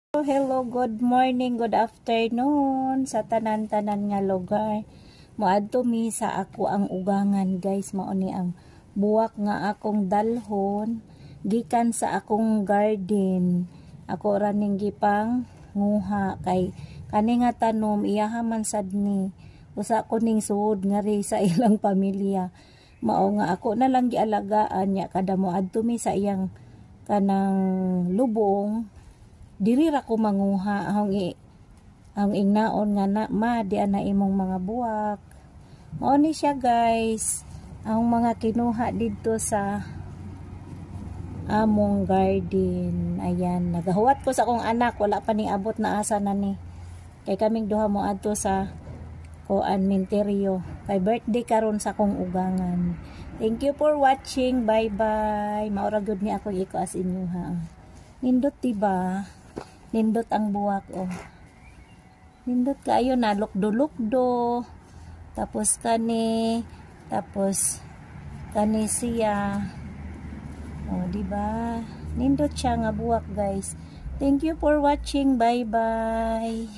Hello, good morning, good afternoon sa tanan-tanan nga lugar. Moadto mi sa ako ang ugangan, guys. Mao ni ang buwak nga akong dalhon gikan sa akong garden. Ako ra ning gipang nguha kay kani nga tanom iyaha man sad ni usa ko ning suod nga ri sa ilang pamilya. Mao nga ako na lang gialagaan nya kada moadto mi sa iyang kanang lubong. Diri ra ko manguha ang ingnaon nga na ma di ana imong mga buwak. Mao ni siya, guys, ang mga kinuha dito sa among garden. Ayan, nagahuwat ko sa akong anak, wala pa ning abot na asa na ni. Kay kaming duha mo adto sa kuan minteryo. Kay birthday karon sa akong ugangan. Thank you for watching. Bye-bye. Maura good ni ako iko as inyo ha. Nindot diba? Nindot ang buwak, oh. Nindot kayo na lukdo-lukdo. Tapos kani siya. Oh, diba? Nindot siya nga buwak, guys. Thank you for watching. Bye-bye.